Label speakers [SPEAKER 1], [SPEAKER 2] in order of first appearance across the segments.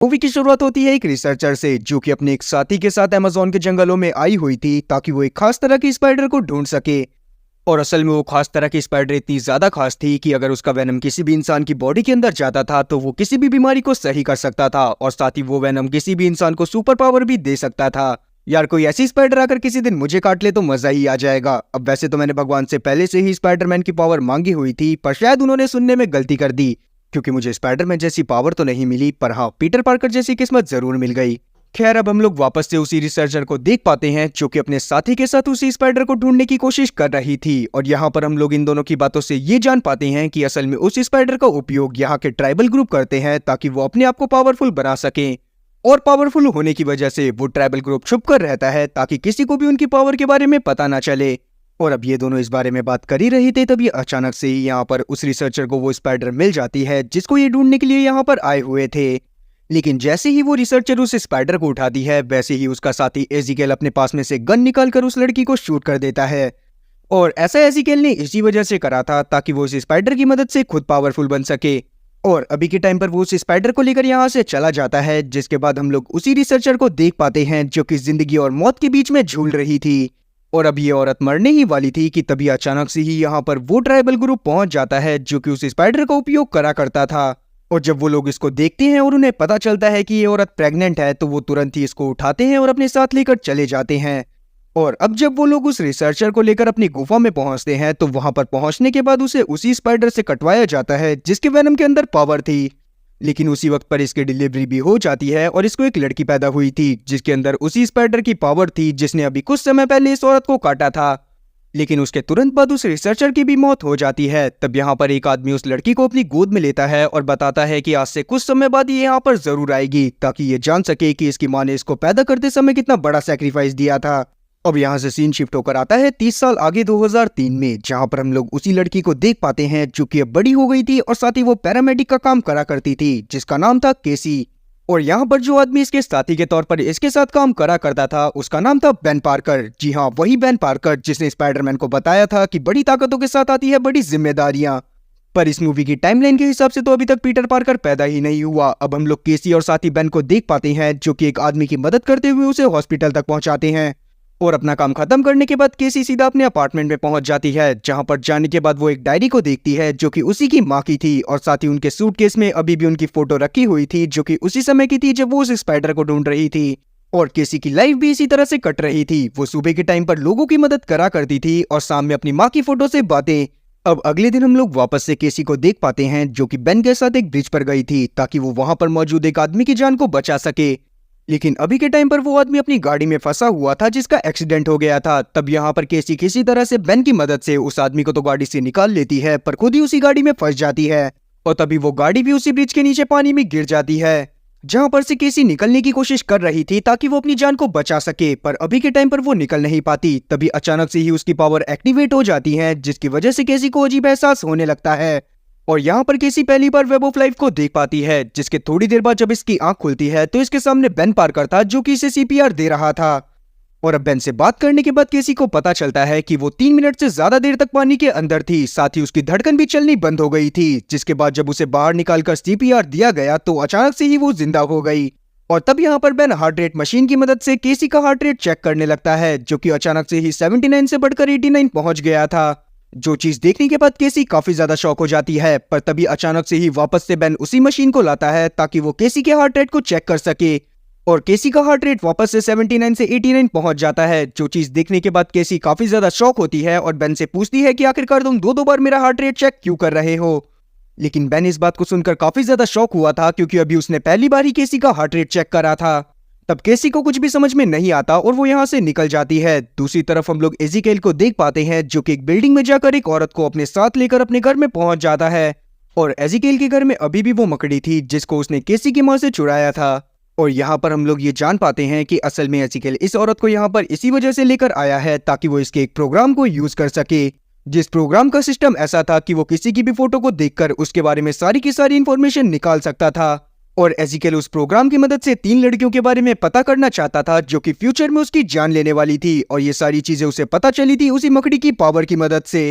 [SPEAKER 1] Movie की शुरुआत होती है एक रिसर्चर से जो कि अपने एक साथी के साथ अमेज़न के जंगलों में आई हुई थी ताकि वो एक खास तरह की स्पाइडर को ढूंढ सके। और असल में वो खास तरह की स्पाइडर इतनी ज्यादा खास थी कि अगर उसका वेनम किसी भी इंसान की बॉडी के अंदर जाता था तो वो किसी भी बीमारी को सही कर सकता था और साथ ही वो वेनम किसी भी इंसान को सुपर पावर भी दे सकता था। यार कोई ऐसी स्पाइडर आकर किसी दिन मुझे काट ले तो मजा ही आ जाएगा। अब वैसे तो मैंने भगवान से पहले से ही स्पाइडरमैन की पावर मांगी हुई थी, पर शायद उन्होंने सुनने में गलती कर दी क्योंकि मुझे स्पाइडरमैन जैसी पावर तो नहीं मिली, पर हाँ पीटर पार्कर जैसी किस्मत जरूर मिल गई। खैर अब हम लोग वापस से उसी रिसर्चर को देख पाते हैं जो कि अपने साथी के साथ उसी स्पाइडर को ढूंढने की कोशिश कर रही थी। और यहाँ पर हम लोग इन दोनों की बातों से ये जान पाते हैं कि असल में उस स्पाइडर का उपयोग यहाँ के ट्राइबल ग्रुप करते हैं ताकि वो अपने आप को पावरफुल बना सके। और पावरफुल होने की वजह से वो ट्राइबल ग्रुप छुप कर रहता है ताकि किसी को भी उनकी पावर के बारे में पता ना चले। और अब ये दोनों इस बारे में बात कर ही रहे थे तभी अचानक से ही यहाँ पर उस रिसर्चर को वो स्पाइडर मिल जाती है जिसको ये ढूंढने के लिए यहाँ पर आए हुए थे। लेकिन जैसे ही वो रिसर्चर उस स्पाइडर को उठाती है वैसे ही उसका साथी एजिकेल अपने पास में से गन निकालकर उस लड़की को शूट कर देता है। और ऐसा एजिकेल ने इसी वजह से करा था ताकि वो उस स्पाइडर की मदद से खुद पावरफुल बन सके। और अभी के टाइम पर वो उस स्पाइडर को लेकर यहाँ से चला जाता है, जिसके बाद हम लोग उसी रिसर्चर को देख पाते हैं जो कि जिंदगी और मौत के बीच में झूल रही थी। और अब ये औरत मरने ही वाली थी कि तभी अचानक से ही यहाँ पर वो ट्राइबल ग्रुप पहुंच जाता है जो कि उस स्पाइडर का उपयोग करा करता था। और जब वो लोग इसको देखते हैं और उन्हें पता चलता है कि ये औरत प्रेग्नेंट है तो वो तुरंत ही इसको उठाते हैं और अपने साथ लेकर चले जाते हैं। और अब जब वो लोग उस रिसर्चर को लेकर अपनी गुफा में पहुंचते हैं तो वहां पर पहुंचने के बाद उसे उसी स्पाइडर से कटवाया जाता है जिसके वेनम के अंदर पावर थी। लेकिन उसी वक्त पर इसकी डिलीवरी भी हो जाती है और इसको एक लड़की पैदा हुई थी जिसके अंदर उसी स्पाइडर की पावर थी जिसने अभी कुछ समय पहले इस औरत को काटा था। लेकिन उसके तुरंत बाद उस रिसर्चर की भी मौत हो जाती है। तब यहाँ पर एक आदमी उस लड़की को अपनी गोद में लेता है और बताता है कि आज से कुछ समय बाद ये यहाँ पर जरूर आएगी ताकि ये जान सके कि इसकी माँ ने इसको पैदा करते समय कितना बड़ा सैक्रिफाइस दिया था। अब यहाँ से सीन शिफ्ट होकर आता है 30 साल आगे 2003 में, जहाँ पर हम लोग उसी लड़की को देख पाते हैं जो कि अब बड़ी हो गई थी और साथ ही वो पैरामेडिक का काम करा करती थी जिसका नाम था केसी। और यहाँ पर जो आदमी इसके साथी के तौर पर इसके साथ काम करा करता था उसका नाम था बेन पार्कर। जी हाँ, वही बेन पार्कर जिसने स्पाइडरमैन को बताया था कि बड़ी ताकतों के साथ आती है बड़ी जिम्मेदारियां। पर इस मूवी की टाइमलाइन के हिसाब से तो अभी तक पीटर पार्कर पैदा ही नहीं हुआ। अब हम लोग केसी और साथी बेन को देख पाते हैं जो कि एक आदमी की मदद करते हुए उसे हॉस्पिटल तक पहुंचाते हैं। और अपना काम खत्म करने के बाद केसी सीधा अपने अपार्टमेंट में पहुंच जाती है, जहां पर जाने के बाद वो एक डायरी को देखती है जो कि उसी की माँ की थी और साथ ही उनके सूटकेस में अभी भी उनकी फोटो रखी हुई थी जो कि उसी समय की थी जब वो उस स्पाइडर को ढूंढ रही थी। और केसी की लाइफ भी इसी तरह से कट रही थी। वो सुबह के टाइम पर लोगों की मदद करा करती थी और शाम में अपनी माँ की फोटो से बातें। अब अगले दिन हम लोग वापस से केसी को देख पाते हैं जो कि बेन के साथ एक ब्रिज पर गई थी ताकि वो वहां पर मौजूद एक आदमी की जान को बचा सके। लेकिन अभी के टाइम पर वो आदमी अपनी गाड़ी में फंसा हुआ था जिसका एक्सीडेंट हो गया था। तब यहाँ पर केसी किसी तरह से बेन की मदद से उस आदमी को तो गाड़ी से निकाल लेती है पर खुद ही उसी गाड़ी में फंस जाती है। और तभी वो गाड़ी भी उसी ब्रिज के नीचे पानी में गिर जाती है जहाँ पर से केसी निकलने की कोशिश कर रही थी ताकि वो अपनी जान को बचा सके, पर अभी के टाइम पर वो निकल नहीं पाती। तभी अचानक से ही उसकी पावर एक्टिवेट हो जाती है जिसकी वजह से केसी को अजीब एहसास होने लगता है। और यहाँ पर केसी पहली बार वेब ऑफ लाइफ को देख पाती है, जिसके थोड़ी देर बाद जब इसकी आंख खुलती है तो इसके सामने बेन पार्कर था जो कि इसे सीपीआर दे रहा था। और अब बेन से बात करने के बाद केसी को पता चलता है कि वो 3 मिनट से ज्यादा देर तक पानी के अंदर थी, साथ ही उसकी धड़कन भी चलनी बंद हो गई थी। जिसके बाद जब उसे बाहर निकालकर सीपीआर दिया गया तो अचानक से ही वो जिंदा हो गई। और तब यहाँ पर बेन हार्ट रेट मशीन की मदद से केसी का हार्ट रेट चेक करने लगता है जो कि अचानक से ही 79 से बढ़कर 89 पहुंच गया था। जो चीज देखने के बाद केसी काफी ज्यादा शॉक हो जाती है, पर तभी अचानक से ही वापस से बेन उसी मशीन को लाता है ताकि वो केसी के हार्ट रेट को चेक कर सके। और केसी का हार्ट रेट वापस से 79 से 89 पहुंच जाता है। जो चीज देखने के बाद केसी काफी ज्यादा शॉक होती है और बेन से पूछती है कि आखिरकार तुम दो बार मेरा हार्ट रेट चेक क्यों कर रहे हो। लेकिन बेन इस बात को सुनकर काफी ज्यादा शॉक हुआ था क्योंकि अभी उसने पहली बार ही केसी का हार्ट रेट चेक करा था। तब केसी को कुछ भी समझ में नहीं आता और वो यहाँ से निकल जाती है। दूसरी तरफ हम लोग एजिकेल को देख पाते हैं जो कि एक बिल्डिंग में जाकर एक औरत को अपने साथ लेकर अपने घर में पहुंच जाता है। और एजिकेल के घर में अभी भी वो मकड़ी थी जिसको उसने केसी की माँ से चुराया था। और यहाँ पर हम लोग ये जान पाते हैं कि असल में एजिकेल इस औरत को यहाँ पर इसी वजह से लेकर आया है ताकि वो इसके एक प्रोग्राम को यूज कर सके, जिस प्रोग्राम का सिस्टम ऐसा था कि वो किसी की भी फोटो को देखकर उसके बारे में सारी की सारी इंफॉर्मेशन निकाल सकता था। और एजिकेल उस प्रोग्राम की मदद से 3 लड़कियों के बारे में पता करना चाहता था जो कि फ्यूचर में उसकी जान लेने वाली थी। और ये सारी चीजें उसे पता चली थी उसी मकड़ी की पावर की मदद से।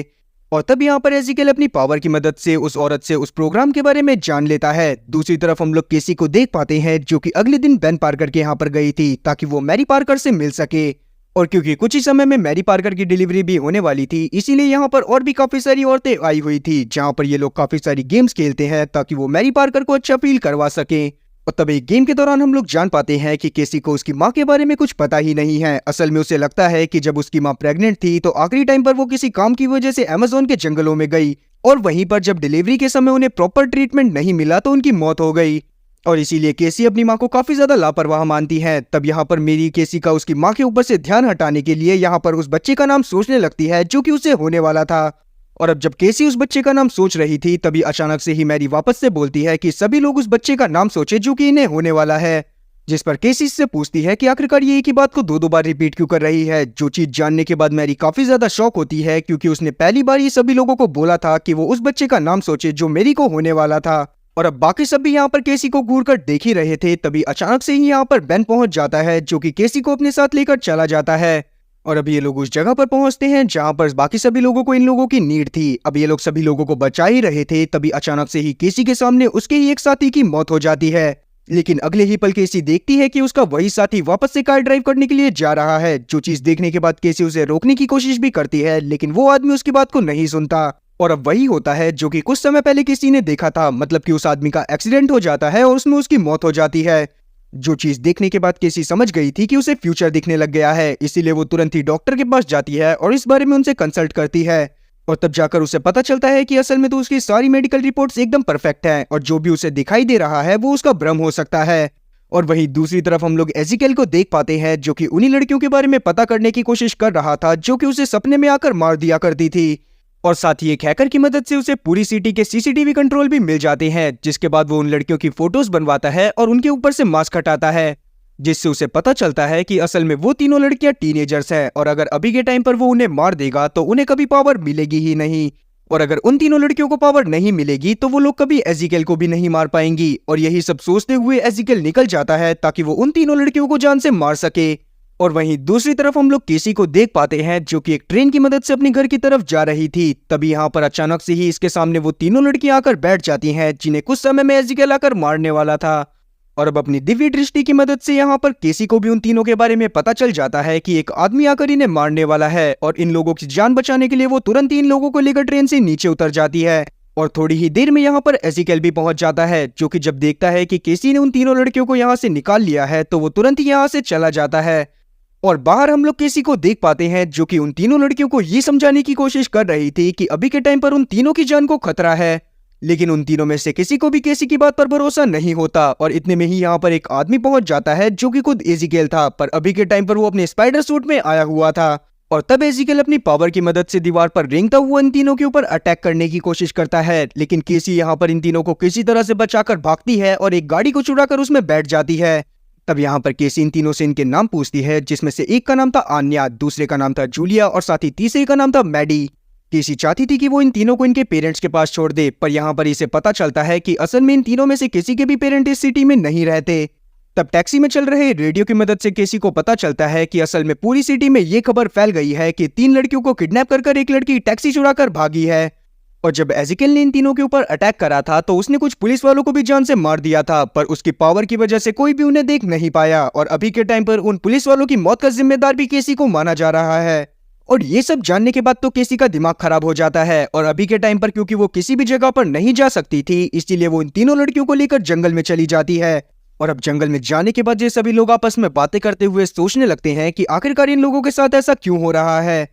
[SPEAKER 1] और तब यहाँ पर एजिकल अपनी पावर की मदद से उस औरत से उस प्रोग्राम के बारे में जान लेता है। दूसरी तरफ हम लोग केसी को देख पाते हैं जो कि अगले दिन बेन पार्कर के यहाँ पर गई थी ताकि वो मैरी पार्कर से मिल सके। और क्योंकि कुछ ही समय में मैरी पार्कर की डिलीवरी भी होने वाली थी, इसीलिए यहाँ पर और भी काफी सारी औरतें आई हुई थी जहाँ पर ये लोग काफी सारी गेम्स खेलते हैं ताकि वो मैरी पार्कर को अच्छा फील करवा सके। और तब एक गेम के दौरान हम लोग जान पाते हैं कि केसी को उसकी माँ के बारे में कुछ पता ही नहीं है। असल में उसे लगता है कि जब उसकी माँ प्रेग्नेंट थी तो आखिरी टाइम पर वो किसी काम की वजह से अमेज़न के जंगलों में गई और वहीं पर जब डिलीवरी के समय उन्हें प्रॉपर ट्रीटमेंट नहीं मिला तो उनकी मौत हो गई। और इसीलिए केसी अपनी माँ को काफी ज्यादा लापरवाह मानती है। तब यहाँ पर मेरी केसी का उसकी माँ के ऊपर से ध्यान हटाने के लिए यहाँ पर उस बच्चे का नाम सोचने लगती है जो कि उसे होने वाला था। और अब जब केसी उस बच्चे का नाम सोच रही थी तभी अचानक से ही मैरी वापस से बोलती है कि सभी लोग उस बच्चे का नाम सोचे जो कि इन्हें होने वाला है। जिस पर केसी से पूछती है कि आखिरकार ये एक ही बात को दो बार रिपीट क्यों कर रही है। जो चीज जानने के बाद मैरी काफी ज्यादा शॉक होती है क्योंकि उसने पहली बार ये सभी लोगों को बोला था कि वो उस बच्चे का नाम सोचे जो मेरी को होने वाला था। और अब बाकी सब भी यहाँ पर केसी को घूर कर देख ही रहे थे। तभी अचानक से ही यहाँ पर बेन पहुंच जाता है जो कि केसी को अपने साथ लेकर चला जाता है। और अब ये लोग उस जगह पर पहुंचते हैं जहां पर बाकी सभी लोगों को इन लोगों की नीड थी। अब ये लोग सभी लोगों को बचा ही रहे थे, तभी अचानक से ही केसी के सामने उसके ही एक साथी की मौत हो जाती है। लेकिन अगले ही पल केसी देखती है कि उसका वही साथी वापस से कार ड्राइव करने के लिए जा रहा है। जो चीज देखने के बाद केसी उसे रोकने की कोशिश भी करती है लेकिन वो आदमी उसकी बात को नहीं सुनता। और अब वही होता है जो कि कुछ समय पहले केसी ने देखा था, मतलब कि उस आदमी का एक्सीडेंट हो जाता है और उसमें उसकी मौत हो जाती है। जो चीज देखने के बाद केसी समझ गई थी कि उसे फ्यूचर दिखने लग गया है, इसीलिए वो तुरंत ही डॉक्टर के पास जाती है और इस बारे में उनसे कंसल्ट करती है। और तब जाकर उसे पता चलता है कि असल में तो उसकी सारी मेडिकल रिपोर्ट्स एकदम परफेक्ट हैं और जो भी उसे दिखाई दे रहा है वो उसका भ्रम हो सकता है। और वहीं दूसरी तरफ हम लोग एजिकल को देख पाते हैं जो कि उन्हीं लड़कियों के बारे में पता करने की कोशिश कर रहा था जो कि उसे सपने में आकर मार दिया करती थी। और साथ ही एक हैकर की मदद से उसे पूरी सिटी के सीसीटीवी कंट्रोल भी मिल जाते हैं, जिसके बाद वो उन लड़कियों की फोटोज बनवाता है और उनके ऊपर से मास्क हटाता है, जिससे उसे पता चलता है कि असल में वो तीनों लड़कियां टीनेजर्स हैं और अगर अभी के टाइम पर वो उन्हें मार देगा तो उन्हें कभी पावर मिलेगी ही नहीं। और अगर उन तीनों लड़कियों को पावर नहीं मिलेगी तो वो लोग कभी एजिकल को भी नहीं मार पाएंगी। और यही सब सोचते हुए एजिकल निकल जाता है ताकि वो उन तीनों लड़कियों को जान से मार सके। और वहीं दूसरी तरफ हम लोग केसी को देख पाते हैं जो कि एक ट्रेन की मदद से अपने घर की तरफ जा रही थी। तभी यहाँ पर अचानक से ही इसके सामने वो तीनों लड़कियां आकर बैठ जाती हैं जिन्हें कुछ समय में एजिकल आकर मारने वाला था। और अब अपनी दिव्य दृष्टि की मदद से यहाँ पर केसी को भी उन तीनों के बारे में पता चल जाता है कि एक आदमी आकर इन्हें मारने वाला है और इन लोगों की जान बचाने के लिए वो तुरंत ही इन लोगों को लेकर ट्रेन से नीचे उतर जाती है। और थोड़ी ही देर में यहाँ पर एजिकल भी पहुंच जाता है जो कि जब देखता है कि केसी ने उन तीनों लड़कियों को यहाँ से निकाल लिया है तो वो तुरंत ही यहाँ से चला जाता है। और बाहर हम लोग केसी को देख पाते हैं जो कि उन तीनों लड़कियों को ये समझाने की कोशिश कर रही थी कि अभी के टाइम पर उन तीनों की जान को खतरा है। लेकिन उन तीनों में से किसी को भी केसी की बात पर भरोसा नहीं होता। और इतने में ही यहाँ पर एक आदमी पहुंच जाता है जो कि खुद एजिकल था, पर अभी के टाइम पर वो अपने स्पाइडर सूट में आया हुआ था। और तब एजिकल अपनी पावर की मदद से दीवार पर रेंगता हुआ इन तीनों के ऊपर अटैक करने की कोशिश करता है, लेकिन केसी यहाँ पर इन तीनों को किसी तरह से बचाकर भागती है और एक गाड़ी को चुराकर उसमें बैठ जाती है। तब यहाँ पर केसी इन तीनों से इनके नाम पूछती है, जिसमें से एक का नाम था आन्या, दूसरे का नाम था जूलिया और साथ ही तीसरे का नाम था मैडी। केसी चाहती थी कि वो इन तीनों को इनके पेरेंट्स के पास छोड़ दे, पर यहाँ पर इसे पता चलता है कि असल में इन तीनों में से किसी के भी पेरेंट इस सिटी में नहीं रहते। तब टैक्सी में चल रहे रेडियो की मदद से केसी को पता चलता है कि असल में पूरी सिटी में ये खबर फैल गई है कि 3 लड़कियों को किडनैप कर एक लड़की टैक्सी चुराकर भागी है। और जब एजिकल ने इन तीनों के ऊपर अटैक करा था तो उसने कुछ पुलिस वालों को भी जान से मार दिया था, पर उसकी पावर की वजह से कोई भी उन्हें देख नहीं पाया। और अभी के टाइम पर उन पुलिस वालों की मौत का जिम्मेदार भी केसी को माना जा रहा है। और ये सब जानने के बाद तो केसी का दिमाग खराब हो जाता है। और अभी के टाइम पर क्योंकि वो किसी भी जगह पर नहीं जा सकती थी, इसलिए वो इन तीनों लड़कियों को लेकर जंगल में चली जाती है। और अब जंगल में जाने के बाद ये सभी लोग आपस में बातें करते हुए सोचने लगते हैं कि आखिरकार इन लोगों के साथ ऐसा क्यों हो रहा है।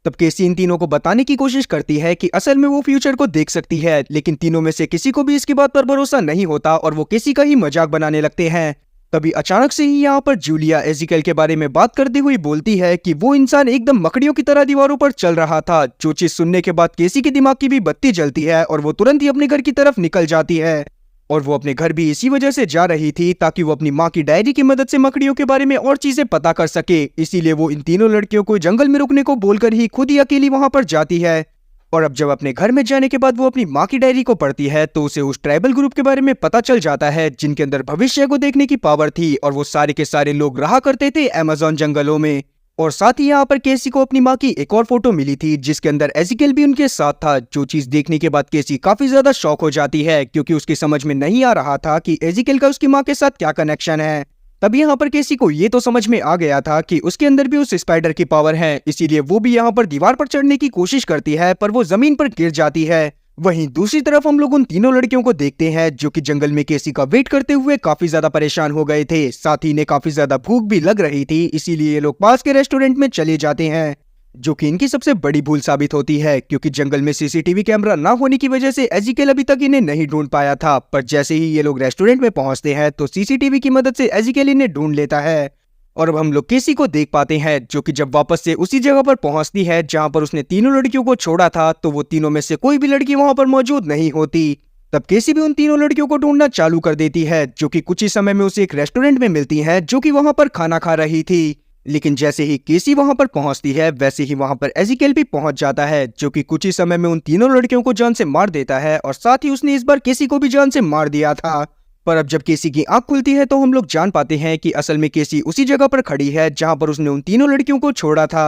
[SPEAKER 1] तब केसी इन तीनों को बताने की कोशिश करती है कि असल में वो फ्यूचर को देख सकती है, लेकिन तीनों में से किसी को भी इसकी बात पर भरोसा नहीं होता और वो केसी का ही मजाक बनाने लगते हैं। तभी अचानक से ही यहाँ पर जूलिया एजिकल के बारे में बात करते हुए बोलती है कि वो इंसान एकदम मकड़ियों की तरह दीवारों पर चल रहा था। जो चीज सुनने के बाद केसी के दिमाग की भी बत्ती जलती है और वो तुरंत ही अपने घर की तरफ निकल जाती है। और वो अपने घर भी इसी वजह से जा रही थी ताकि वो अपनी माँ की डायरी की मदद से मकड़ियों के बारे में और चीजें पता कर सके। इसीलिए वो इन तीनों लड़कियों को जंगल में रुकने को बोलकर ही खुद ही अकेली वहां पर जाती है। और अब जब अपने घर में जाने के बाद वो अपनी माँ की डायरी को पढ़ती है तो उसे उस ट्राइबल ग्रुप के बारे में पता चल जाता है जिनके अंदर भविष्य को देखने की पावर थी और वो सारे के सारे लोग रहा करते थे अमेज़न जंगलों में। और साथ ही यहाँ पर केसी को अपनी माँ की एक और फोटो मिली थी जिसके अंदर एजिकेल भी उनके साथ था। जो चीज देखने के बाद केसी काफी ज्यादा शॉक हो जाती है क्योंकि उसकी समझ में नहीं आ रहा था कि एजिकेल का उसकी माँ के साथ क्या कनेक्शन है। तभी यहाँ पर केसी को ये तो समझ में आ गया था कि उसके अंदर भी उस स्पाइडर की पावर है, इसीलिए वो भी यहाँ पर दीवार पर चढ़ने की कोशिश करती है पर वो जमीन पर गिर जाती है। वहीं दूसरी तरफ हम लोग उन तीनों लड़कियों को देखते हैं जो कि जंगल में केसी का वेट करते हुए काफी ज्यादा परेशान हो गए थे। साथ ही इन्हें काफी ज्यादा भूख भी लग रही थी, इसीलिए ये लोग पास के रेस्टोरेंट में चले जाते हैं, जो कि इनकी सबसे बड़ी भूल साबित होती है क्योंकि जंगल में सीसीटीवी कैमरा ना होने की वजह से एजिकेल अभी तक इन्हें नहीं ढूंढ पाया था। पर जैसे ही ये लोग रेस्टोरेंट में पहुंचते हैं तो सीसीटीवी की मदद से एजिकेल इन्हें ढूंढ लेता है। और अब हम लोग केसी को देख पाते हैं जो कि जब वापस से उसी जगह पर पहुंचती है जहां पर उसने तीनों लड़कियों को छोड़ा था तो वो तीनों में से कोई भी लड़की वहां पर मौजूद नहीं होती। तब केसी भी उन तीनों लड़कियों को ढूंढना चालू कर देती है जो कि कुछ ही समय में उसे एक रेस्टोरेंट में मिलती है जो कि वहां पर खाना खा रही थी। लेकिन जैसे ही केसी वहां पर पहुंचती है वैसे ही वहां पर एजिकेल भी पहुंच जाता है जो कि कुछ ही समय में उन तीनों लड़कियों को जान से मार देता है और साथ ही उसने इस बार केसी को भी जान से मार दिया था। पर अब जब केसी की आंख खुलती है तो हम लोग जान पाते हैं कि असल में केसी उसी जगह पर खड़ी है जहां पर उसने उन तीनों लड़कियों को छोड़ा था।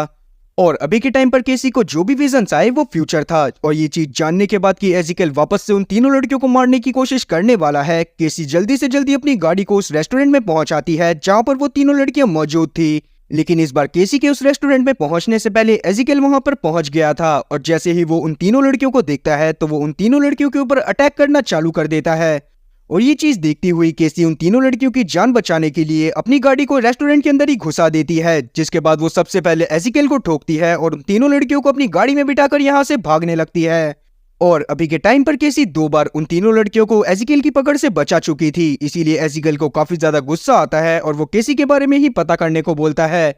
[SPEAKER 1] और अभी के टाइम पर केसी को जो भी विजन्स आए वो फ्यूचर था। और ये चीज जानने के बाद कि एजिकेल वापस से उन तीनों लड़कियों को मारने की कोशिश करने वाला है, केसी जल्दी से जल्दी अपनी गाड़ी को उस रेस्टोरेंट में पहुंचाती है जहां पर वो तीनों लड़कियां मौजूद थी। लेकिन इस बार केसी के उस रेस्टोरेंट में पहुंचने से पहले एजिकेल वहां पर पहुंच गया था और जैसे ही वो उन तीनों लड़कियों को देखता है तो वो उन तीनों लड़कियों के ऊपर अटैक करना चालू कर देता है। और ये चीज देखती हुई केसी उन तीनों लड़कियों की जान बचाने के लिए अपनी गाड़ी को रेस्टोरेंट के अंदर ही घुसा देती है, जिसके बाद वो सबसे पहले एजिकेल को ठोकती है और उन तीनों लड़कियों को अपनी गाड़ी में बिठाकर यहाँ से भागने लगती है। और अभी के टाइम पर केसी 2 बार उन तीनों लड़कियों को एजिकेल की पकड़ से बचा चुकी थी, इसीलिए एजिकेल को काफी ज्यादा गुस्सा आता है और वो केसी के बारे में ही पता करने को बोलता है।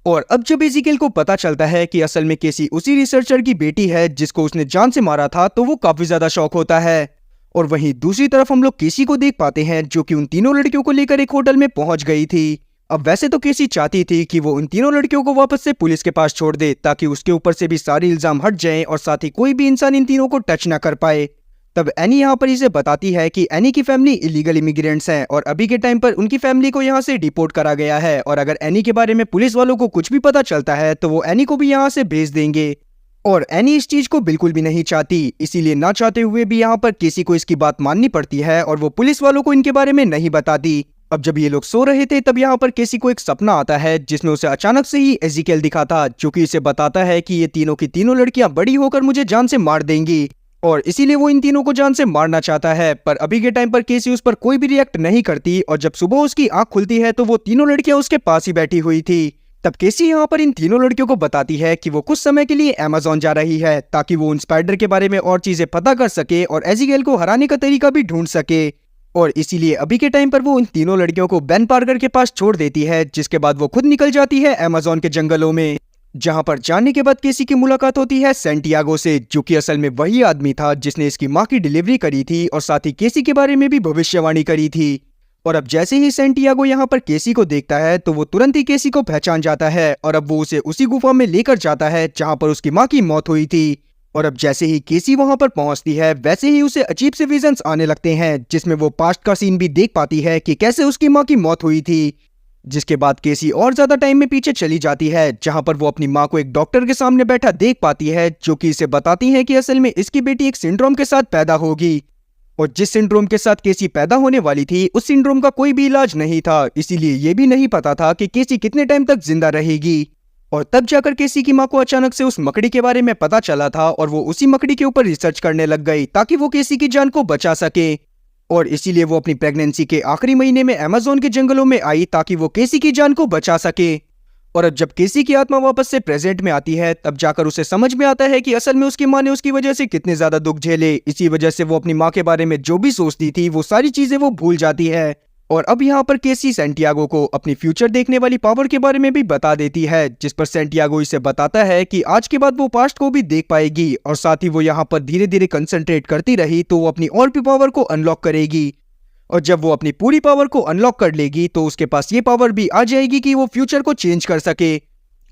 [SPEAKER 1] और अब जब एजिकेल को पता चलता है कि असल में केसी उसी रिसर्चर की बेटी है जिसको उसने जान से मारा था तो वो काफी ज्यादा शॉक होता है। और वहीं दूसरी तरफ हम लोग केसी को देख पाते हैं जो कि उन तीनों लड़कियों को लेकर एक होटल में पहुंच गई थी। अब वैसे तो केसी चाहती थी कि वो उन तीनों लड़कियों को वापस से पुलिस के पास छोड़ दे ताकि उसके ऊपर से भी सारे इल्जाम हट जाएं और साथ ही कोई भी इंसान इन तीनों को टच ना कर पाए। तब एनी यहाँ पर इसे बताती है कि एनी की फैमिली इलीगल इमिग्रेंट्स हैं और अभी के टाइम पर उनकी फैमिली को यहाँ से डिपोर्ट करा गया है और अगर एनी के बारे में पुलिस वालों को कुछ भी पता चलता है तो वो एनी को भी यहाँ से भेज देंगे। और एनी इस चीज को बिल्कुल भी नहीं चाहती, इसीलिए ना चाहते हुए भी यहाँ पर केसी को इसकी बात माननी पड़ती है और वो पुलिस वालों को इनके बारे में नहीं बताती। अब जब ये लोग सो रहे थे तब यहाँ पर केसी को एक सपना आता है जिसमें उसे अचानक से ही एजिकेल दिखा था जो कि इसे बताता है कि ये तीनों की तीनों लड़कियां बड़ी होकर मुझे जान से मार देंगी और इसीलिए वो इन तीनों को जान से मारना चाहता है। पर अभी के टाइम पर केसी उस पर कोई भी रिएक्ट नहीं करती और जब सुबह उसकी आंख खुलती है तो वो तीनों लड़कियां उसके पास ही बैठी हुई थी। तब केसी यहाँ पर इन तीनों लड़कियों को बताती है कि वो कुछ समय के लिए अमेज़न जा रही है ताकि वो उन स्पाइडर के बारे में और चीजें पता कर सके और एजिकेल को हराने का तरीका भी ढूंढ सके। और इसीलिए अभी के टाइम पर वो उन तीनों लड़कियों को बेन पार्कर के पास छोड़ देती है, जिसके बाद वो खुद निकल जाती है अमेज़न के जंगलों में, जहां पर जाने के बाद केसी की मुलाकात होती है सैंटियागो से, जो कि असल में वही आदमी था जिसने इसकी माँ की डिलीवरी करी थी और साथ ही केसी के बारे में भी भविष्यवाणी करी थी। और अब जैसे ही सैंटियागो यहाँ पर केसी को देखता है तो वो तुरंत ही केसी को पहचान जाता है और अब वो उसे उसी गुफा में लेकर जाता है जहाँ पर उसकी माँ की मौत हुई थी। और अब जैसे ही केसी वहां पर पहुंचती है वैसे ही उसे अजीब से विजन्स आने लगते हैं जिसमें वो पास्ट का सीन भी देख पाती है कि कैसे उसकी माँ की मौत हुई थी। जिसके बाद केसी और ज्यादा टाइम में पीछे चली जाती है जहां पर वो अपनी माँ को एक डॉक्टर के सामने बैठा देख पाती है जो कि इसे बताती है कि असल में इसकी बेटी एक सिंड्रोम के साथ पैदा होगी और जिस सिंड्रोम के साथ केसी पैदा होने वाली थी उस सिंड्रोम का कोई भी इलाज नहीं था, इसीलिए ये भी नहीं पता था कि केसी कितने टाइम तक जिंदा रहेगी। और तब जाकर केसी की माँ को अचानक से उस मकड़ी के बारे में पता चला था और वो उसी मकड़ी के ऊपर रिसर्च करने लग गई ताकि वो केसी की जान को बचा सके। और इसीलिए वो अपनी प्रेगनेंसी के आखिरी महीने में अमेज़न के जंगलों में आई ताकि वो केसी की जान को बचा सके। और अब जब केसी की आत्मा वापस से प्रेजेंट में आती है तब जाकर उसे समझ में आता है कि असल में उसकी माँ ने उसकी वजह से कितने ज्यादा दुख झेले। इसी वजह से वो अपनी माँ के बारे में जो भी सोचती थी वो सारी चीजें वो भूल जाती है। और अब यहाँ पर केसी सैंटियागो को अपनी फ्यूचर देखने वाली पावर के बारे में भी बता देती है, जिस पर सैंटियागो इसे बताता है कि आज के बाद वो पास्ट को भी देख पाएगी और साथ ही वो यहाँ पर धीरे धीरे कंसंट्रेट करती रही तो वो अपनी और भी पावर को अनलॉक करेगी। और जब वो अपनी पूरी पावर को अनलॉक कर लेगी तो उसके पास ये पावर भी आ जाएगी कि वो फ्यूचर को चेंज कर सके।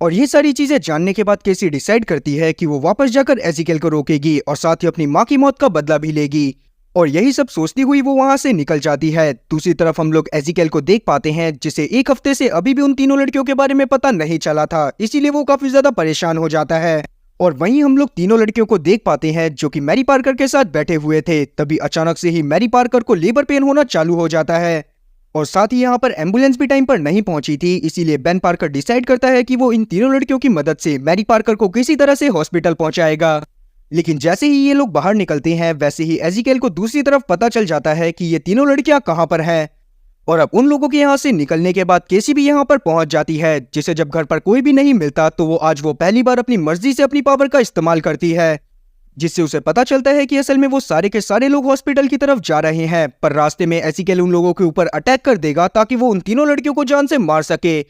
[SPEAKER 1] और ये सारी चीजें जानने के बाद केसी डिसाइड करती है कि वो वापस जाकर एजिकेल को रोकेगी और साथ ही अपनी माँ की मौत का बदला भी लेगी। और यही सब सोचती हुई वो वहां से निकल जाती है। दूसरी तरफ हम लोग एजिकेल को देख पाते हैं जिसे एक हफ्ते से अभी भी उन तीनों लड़कियों के बारे में पता नहीं चला था, इसीलिए वो काफी ज्यादा परेशान हो जाता है। और वहीं हम लोग तीनों लड़कियों को देख पाते हैं जो कि मैरी पार्कर के साथ बैठे हुए थे। तभी अचानक से ही मैरी पार्कर को लेबर पेन होना चालू हो जाता है और साथ ही यहाँ पर एम्बुलेंस भी टाइम पर नहीं पहुंची थी, इसीलिए बेन पार्कर डिसाइड करता है कि वो इन तीनों लड़कियों की मदद से मैरी पार्कर को किसी तरह से हॉस्पिटल पहुंचाएगा। लेकिन जैसे ही ये लोग बाहर निकलते हैं वैसे ही एजिकेल को दूसरी तरफ पता चल जाता है कि ये तीनों लड़कियां कहां पर हैं। और अब उन लोगों के यहाँ से निकलने के बाद केसी भी यहाँ पर पहुंच जाती है, जिसे जब घर पर कोई भी नहीं मिलता तो वो आज वो पहली बार अपनी मर्जी से अपनी पावर का इस्तेमाल करती है, जिससे उसे पता चलता है कि असल में वो सारे के सारे लोग हॉस्पिटल की तरफ जा रहे हैं। पर रास्ते में एजिकेल उन लोगों के ऊपर अटैक कर देगा ताकि वो उन तीनों लड़कियों को जान से मार सके।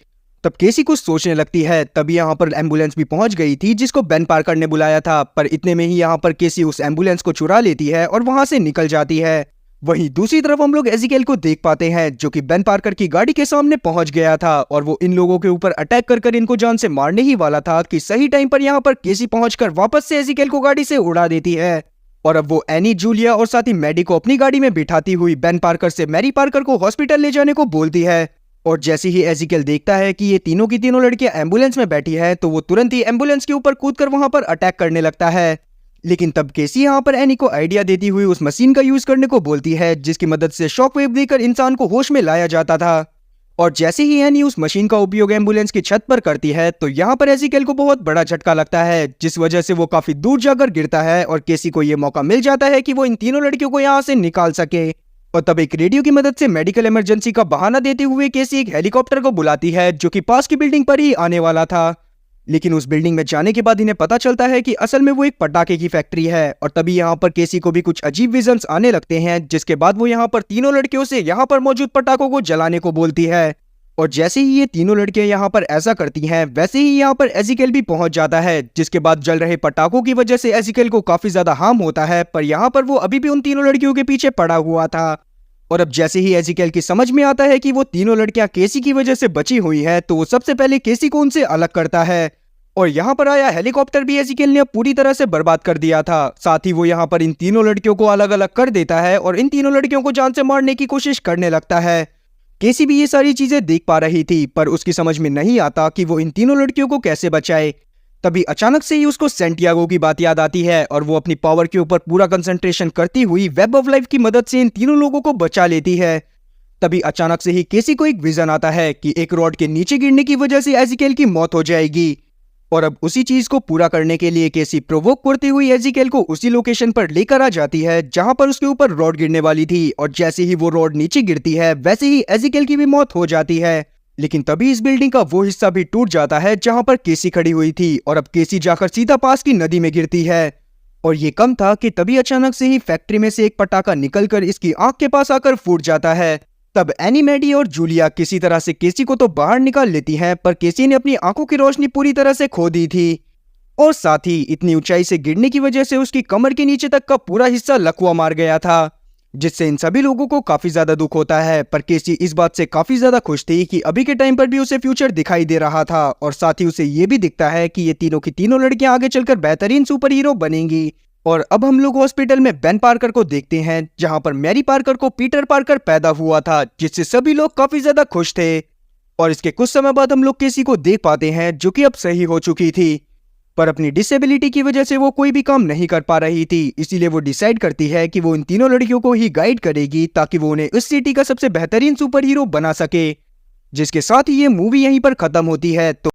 [SPEAKER 1] तब केसी कुछ सोचने लगती है। तभी यहाँ पर एम्बुलेंस भी पहुंच गई थी जिसको बेन पार्कर ने बुलाया था, पर इतने में ही यहाँ पर केसी उस एम्बुलेंस को चुरा लेती है और वहां से निकल जाती है। वहीं दूसरी तरफ हम लोग एजिकेल को देख पाते हैं जो कि बेन पार्कर की गाड़ी के सामने पहुंच गया था और वो इन लोगों के ऊपर अटैक कर इनको जान से मारने ही वाला था कि सही टाइम पर यहाँ पर केसी पहुंचकर वापस से एजिकेल को गाड़ी से उड़ा देती है। और अब वो एनी, जूलिया और साथ ही मैडी को अपनी गाड़ी में बिठाती हुई बेन पार्कर से मैरी पार्कर को हॉस्पिटल ले जाने को बोलती है। और जैसे ही एजिकेल देखता है कि ये तीनों की तीनों लड़कियां एम्बुलेंस में बैठी है तो वो तुरंत ही एम्बुलेंस के ऊपर कूदकर वहां पर अटैक करने लगता है। लेकिन तब केसी यहाँ पर एनी को आइडिया देती हुई उस मशीन का यूज करने को बोलती है जिसकी मदद से शॉक वेव देकर इंसान को होश में लाया जाता था। और जैसे ही एनी उस मशीन का उपयोग एम्बुलेंस की छत पर करती है तो यहाँ पर एजिकेल को बहुत बड़ा झटका लगता है, जिस वजह से वो काफी दूर जाकर गिरता है और केसी को ये मौका मिल जाता है कि वो इन तीनों लड़कियों को यहाँ से निकाल सके। और तब एक रेडियो की मदद से मेडिकल इमरजेंसी का बहाना देते हुए केसी एक हेलीकॉप्टर को बुलाती है जो कि पास की बिल्डिंग पर ही आने वाला था। लेकिन उस बिल्डिंग में जाने के बाद इन्हें पता चलता है कि असल में वो एक पटाखे की फैक्ट्री है। और तभी यहाँ पर केसी को भी कुछ अजीब विजन्स आने लगते हैं, जिसके बाद वो यहाँ पर तीनों लड़कियों से यहाँ पर मौजूद पटाखों को जलाने को बोलती है। और जैसे ही ये तीनों लड़कियां यहाँ पर ऐसा करती हैं वैसे ही यहाँ पर एजिकेल भी पहुंच जाता है, जिसके बाद जल रहे पटाखों की वजह से एजिकेल को काफी ज्यादा हार्म होता है। पर यहाँ पर वो अभी भी उन तीनों लड़कियों के पीछे पड़ा हुआ था। और अब जैसे ही एजिकेल की समझ में आता है कि वो तीनों लड़कियां केसी की वजह से बची हुई हैं तो वो सबसे पहले केसी को उनसे अलग करता है। और यहाँ पर आया हेलीकॉप्टर भी एजिकेल ने पूरी तरह से बर्बाद कर दिया था। साथ ही वो यहाँ पर इन तीनों लड़कियों को अलग अलग कर देता है और इन तीनों लड़कियों को जान से मारने की कोशिश करने लगता है। केसी भी ये सारी चीजें देख पा रही थी पर उसकी समझ में नहीं आता कि वो इन तीनों लड़कियों को कैसे बचाए। तभी अचानक से ही उसको सेंटियागो की बात याद आती है और वो अपनी पावर के ऊपर पूरा कंसंट्रेशन करती हुई वेब ऑफ लाइफ की मदद से इन तीनों लोगों को बचा लेती है। तभी अचानक से ही केसी को एक विजन आता है कि एक रॉड के नीचे गिरने की वजह से एजिकेल की मौत हो जाएगी। और अब उसी चीज को पूरा करने के लिए केसी प्रोवोक करती हुई एजिकेल को उसी लोकेशन पर लेकर आ जाती है जहां पर उसके ऊपर रॉड गिरने वाली थी। और जैसे ही वो रॉड नीचे गिरती है वैसे ही एजिकेल की भी मौत हो जाती है। लेकिन तभी इस बिल्डिंग का वो हिस्सा भी टूट जाता है जहां पर केसी खड़ी हुई थी और अब केसी जाकर सीधा पास की नदी में गिरती है। और ये कम था कि तभी अचानक से ही फैक्ट्री में से एक पटाखा निकलकर इसकी आंख के पास आकर फूट जाता है। तब एनी, मैडी और जूलिया किसी तरह से केसी को तो बाहर निकाल लेती हैं, पर केसी ने अपनी आंखों की रोशनी पूरी तरह से खो दी थी और साथ ही इतनी ऊंचाई से गिरने की वजह से उसकी कमर के नीचे तक का पूरा हिस्सा लकवा मार गया था, जिससे इन सभी लोगों को काफी ज्यादा दुख होता है। पर केसी इस बात से काफी ज्यादा खुश थी कि अभी के टाइम पर भी उसे फ्यूचर दिखाई दे रहा था और साथ ही उसे ये भी दिखता है कि ये तीनों की तीनों लड़कियां आगे चलकर बेहतरीन सुपर हीरो बनेंगी। और अब हम लोग हॉस्पिटल में बेन पार्कर को देखते हैं जहां पर मैरी पार्कर को पीटर पार्कर पैदा हुआ था, जिससे सभी लोग काफी ज्यादा खुश थे। और इसके कुछ समय बाद हम लोग केसी को देख पाते हैं जो कि अब सही हो चुकी थी, पर अपनी डिसेबिलिटी की वजह से वो कोई भी काम नहीं कर पा रही थी। इसीलिए वो डिसाइड करती है कि वो इन तीनों लड़कियों को ही गाइड करेगी ताकि वो उन्हें इस सिटी का सबसे बेहतरीन सुपर हीरो बना सके। जिसके साथ ही ये मूवी यहीं पर खत्म होती है। तो